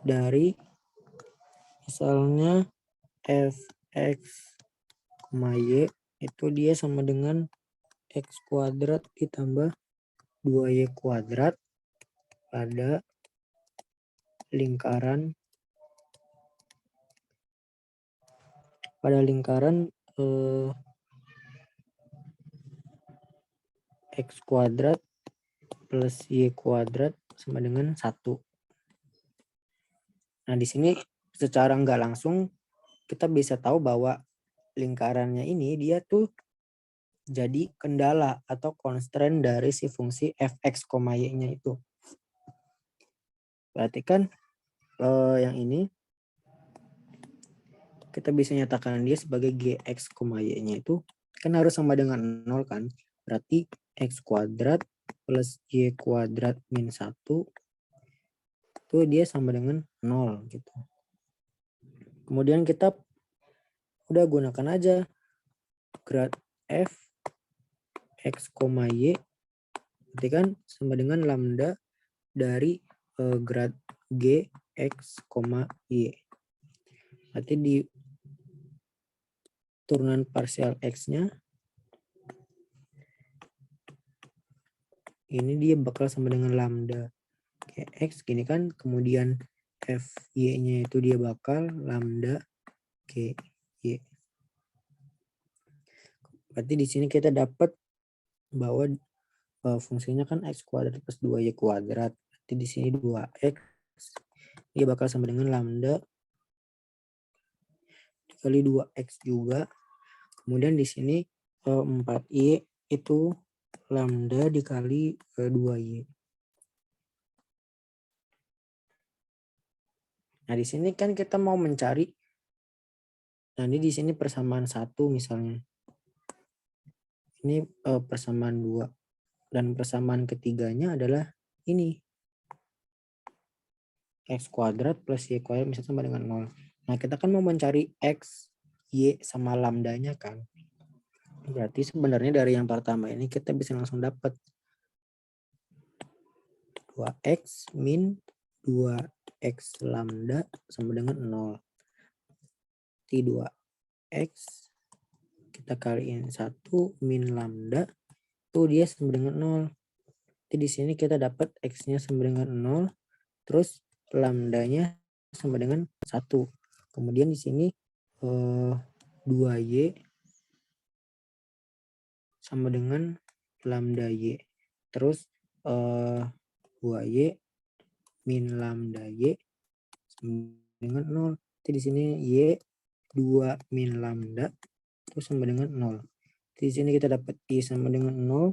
S1: dari misalnya fx, y itu dia sama dengan x kuadrat ditambah 2y kuadrat pada lingkaran x kuadrat plus y kuadrat sama dengan 1. Nah, di sini secara nggak langsung kita bisa tahu bahwa lingkarannya ini dia tuh jadi kendala atau constraint dari si fungsi fx, y-nya itu. Berarti kan yang ini kita bisa nyatakan dia sebagai gx, y-nya itu kan harus sama dengan 0 kan. Berarti x kuadrat plus y kuadrat min 1 itu dia sama dengan 0 gitu. Kemudian kita udah gunakan aja grad f x, y berarti kan sama dengan lambda dari grad g x, y. Berarti di turunan parsial x-nya ini dia bakal sama dengan lambda gx gini kan, kemudian fy-nya itu dia bakal lambda gy. Berarti di sini kita dapat bahwa fungsinya kan x kuadrat plus 2y kuadrat. Berarti di sini 2x dia bakal sama dengan lambda dikali 2x juga. Kemudian di sini 4y itu lambda dikali 2y. Nah, di sini kan kita mau mencari, nah ini di sini persamaan 1 misalnya. Ini persamaan 2. Dan persamaan ketiganya adalah ini. X kuadrat plus Y kuadrat misalnya sama dengan 0. Nah, kita kan mau mencari X, Y sama lambdanya kan. Berarti sebenarnya dari yang pertama ini kita bisa langsung dapat 2X min 2X lambda sama dengan 0. T 2X kita kaliin 1 min lambda itu dia sama dengan 0. Jadi di sini kita dapat X-nya sama dengan 0, terus lambdanya sama dengan 1. Kemudian di sini 2Y sama dengan lambda Y. Terus 2Y min lambda Y sama dengan 0. Jadi di sini Y 2 min lambda itu sama dengan 0. Di sini kita dapat Y sama dengan 0.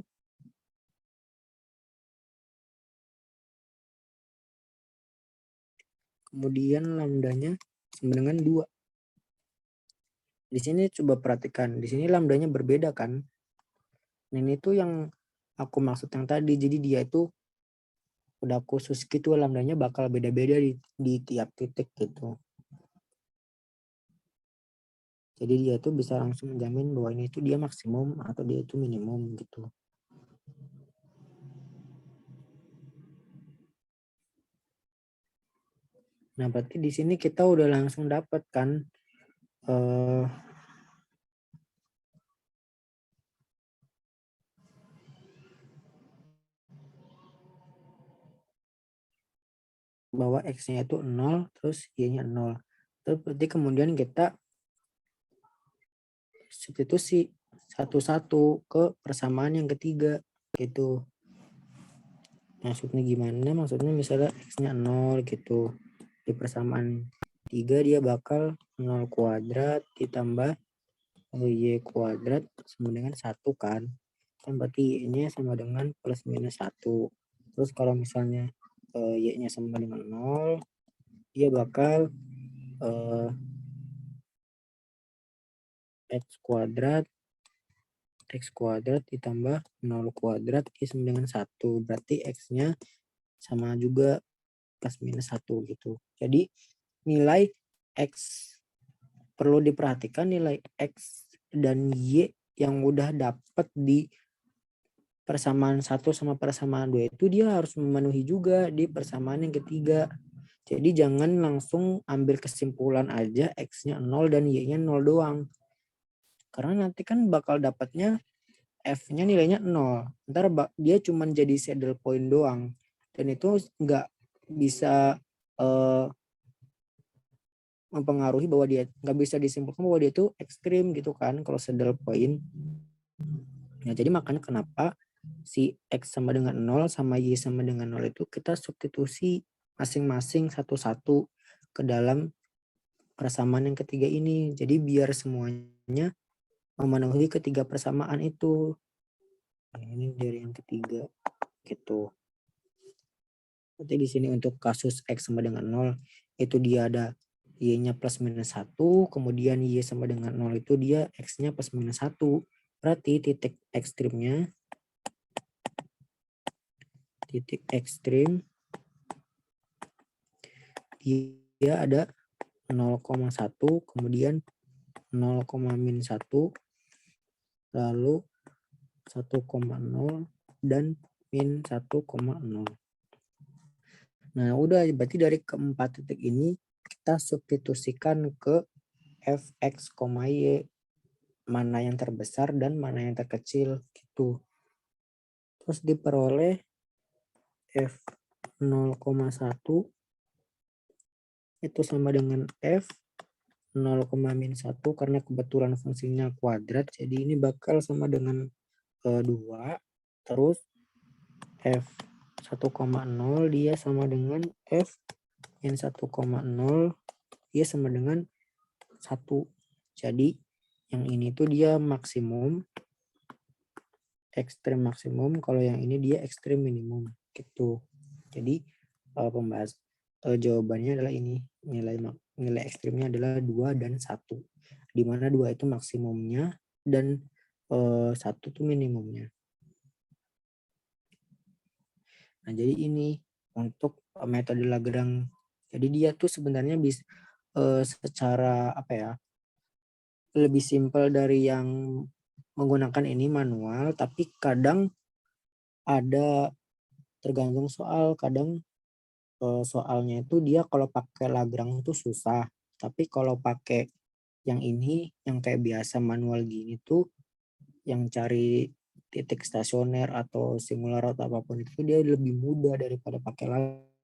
S1: Kemudian lambdanya sama dengan 2. Di sini coba perhatikan, di sini lambdanya berbeda kan. Nah, ini tuh yang aku maksud yang tadi. Jadi dia itu udah khusus gitu, lambdanya bakal beda-beda di tiap titik gitu. Jadi dia tuh bisa langsung menjamin bahwa ini tuh dia maksimum atau dia itu minimum gitu. Nah, berarti di sini kita udah langsung dapat kan bahwa X-nya itu 0, terus Y-nya 0. Terus berarti kemudian kita substitusi satu-satu ke persamaan yang ketiga gitu. Maksudnya gimana? Maksudnya misalnya X-nya 0 gitu. Di persamaan 3 dia bakal 0 kuadrat ditambah Y kuadrat sama dengan 1 kan. Kan berarti Y-nya sama dengan plus minus 1. Terus kalau misalnya Y-nya sama dengan 0, dia bakal X kuadrat ditambah 0 kuadrat sama dengan 1. Berarti X-nya sama juga plus minus 1 gitu. Jadi nilai X, perlu diperhatikan nilai X dan Y yang udah dapat di persamaan 1 sama persamaan 2 itu dia harus memenuhi juga di persamaan yang ketiga. Jadi jangan langsung ambil kesimpulan aja X-nya 0 dan Y-nya 0 doang. Karena nanti kan bakal dapatnya F-nya nilainya 0. Ntar dia cuma jadi saddle point doang. Dan itu nggak bisa mempengaruhi bahwa dia nggak bisa disimpulkan bahwa dia itu ekstrim gitu kan kalau saddle point. Nah, jadi makanya kenapa si X sama dengan 0 sama Y sama dengan 0 itu kita substitusi masing-masing satu-satu ke dalam persamaan yang ketiga ini. Jadi biar semuanya memenuhi ketiga persamaan itu. Nah, ini dari yang ketiga gitu. Berarti di sini untuk kasus X sama dengan 0 itu dia ada Y-nya plus minus 1, kemudian Y sama dengan 0 itu dia X-nya plus minus 1. Berarti titik ekstrim dia ada 0,1, kemudian 0, min 1, lalu 1,0 dan min 1,0. Nah, udah berarti dari keempat titik ini kita substitusikan ke Fx, Y, mana yang terbesar dan mana yang terkecil gitu. Terus diperoleh F 0,1 itu sama dengan F 0, min 1 karena kebetulan fungsinya kuadrat. Jadi ini bakal sama dengan 2. Terus F 1,0 dia sama dengan F min 1,0 dia sama dengan 1. Jadi yang ini tuh dia maksimum, ekstrim maksimum, kalau yang ini dia ekstrim minimum gitu. Jadi jawabannya adalah ini, nilai ekstrimnya adalah 2 dan 1. Di mana 2 itu maksimumnya dan 1 itu minimumnya. Nah, jadi ini untuk metode Lagrange. Jadi dia tuh sebenarnya bisa secara apa ya, lebih simpel dari yang menggunakan ini manual, tapi kadang ada tergantung soal, kadang soalnya itu dia kalau pakai Lagrange itu susah, tapi kalau pakai yang ini yang kayak biasa manual gini tuh yang cari titik stasioner atau singular atau apapun itu dia lebih mudah daripada pakai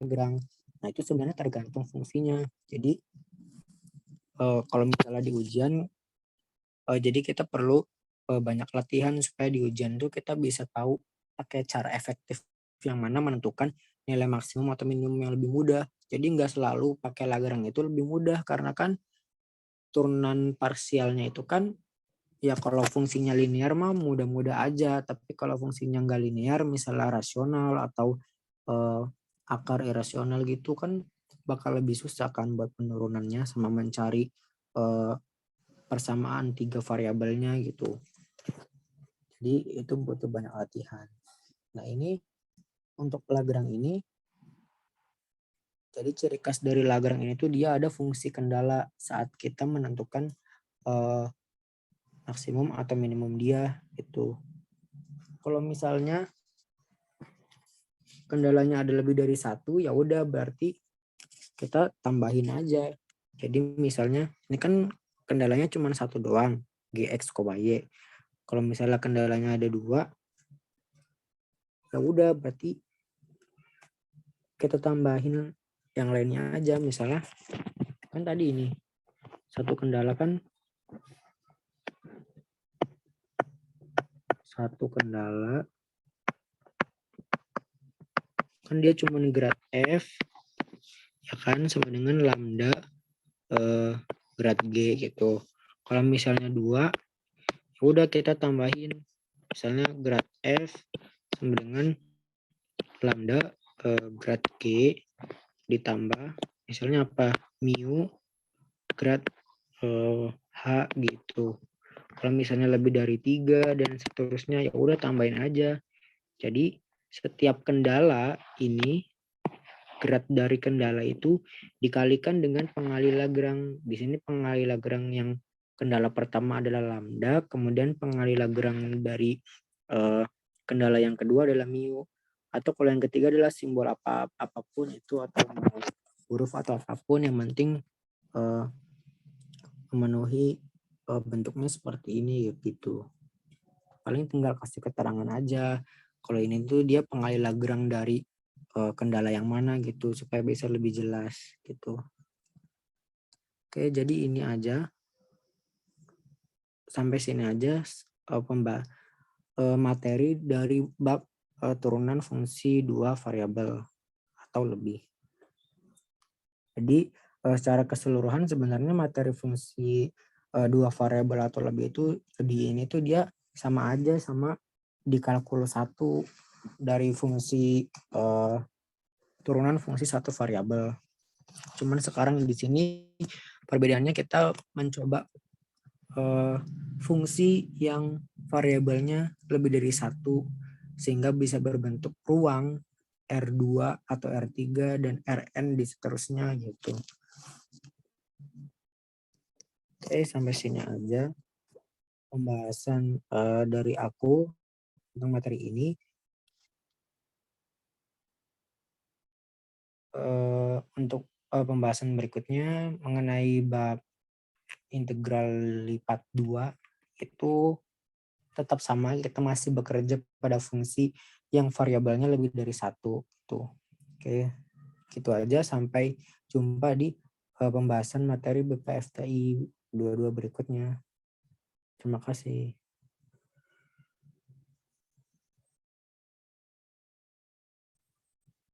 S1: Lagrange. Nah, itu sebenarnya tergantung fungsinya. Jadi kalau misalnya di ujian jadi kita perlu banyak latihan supaya di ujian tuh kita bisa tahu pakai cara efektif yang mana menentukan nilai maksimum atau minimum yang lebih mudah. Jadi nggak selalu pakai Lagrange itu lebih mudah karena kan turunan parsialnya itu kan ya kalau fungsinya linear mah mudah-mudah aja, tapi kalau fungsinya nggak linear misalnya rasional atau akar irasional gitu kan bakal lebih susah kan buat penurunannya sama mencari persamaan 3 variabelnya gitu. Jadi itu butuh banyak latihan. Nah, ini untuk Lagrange ini Jadi ciri khas dari Lagrange ini tuh dia ada fungsi kendala saat kita menentukan maksimum atau minimum dia itu. Kalau misalnya kendalanya ada lebih dari satu, ya udah berarti kita tambahin aja. Jadi misalnya ini kan kendalanya cuma satu doang, Gx, Y. Kalau misalnya kendalanya ada dua, ya udah berarti kita tambahin yang lainnya aja. Misalnya kan tadi ini satu kendala kan kan dia cuma grad F ya kan, sama dengan lambda grad G gitu. Kalau misalnya dua, ya udah kita tambahin misalnya grad F sama dengan lambda grad G ditambah misalnya apa, mu grad H gitu. Kalau misalnya lebih dari 3 dan seterusnya, ya udah tambahin aja. Jadi setiap kendala ini, grad dari kendala itu dikalikan dengan pengali Lagrange. Di sini pengali Lagrange yang kendala pertama adalah lambda, kemudian pengali Lagrange dari kendala yang kedua adalah mu. Atau kalau yang ketiga adalah simbol apapun itu, atau huruf atau apapun, yang penting memenuhi bentuknya seperti ini gitu. Paling tinggal kasih keterangan aja kalau ini tuh dia pengali Lagrange dari kendala yang mana gitu, supaya bisa lebih jelas gitu. Oke, jadi ini aja, sampai sini aja materi dari bab turunan fungsi dua variabel atau lebih. Jadi secara keseluruhan sebenarnya materi fungsi dua variabel atau lebih itu ini tuh dia sama aja sama di kalkulus 1 dari fungsi turunan fungsi satu variabel. Cuman sekarang di sini perbedaannya kita mencoba fungsi yang variabelnya lebih dari satu sehingga bisa berbentuk ruang R2 atau R3 dan Rn di seterusnya gitu. Oke, sampai sini aja pembahasan dari aku tentang materi ini. Untuk pembahasan berikutnya mengenai bab integral lipat 2 itu tetap sama, kita masih bekerja pada fungsi yang variabelnya lebih dari satu tuh. Oke, gitu aja, sampai jumpa di pembahasan materi BPFTI 22 berikutnya. Terima kasih.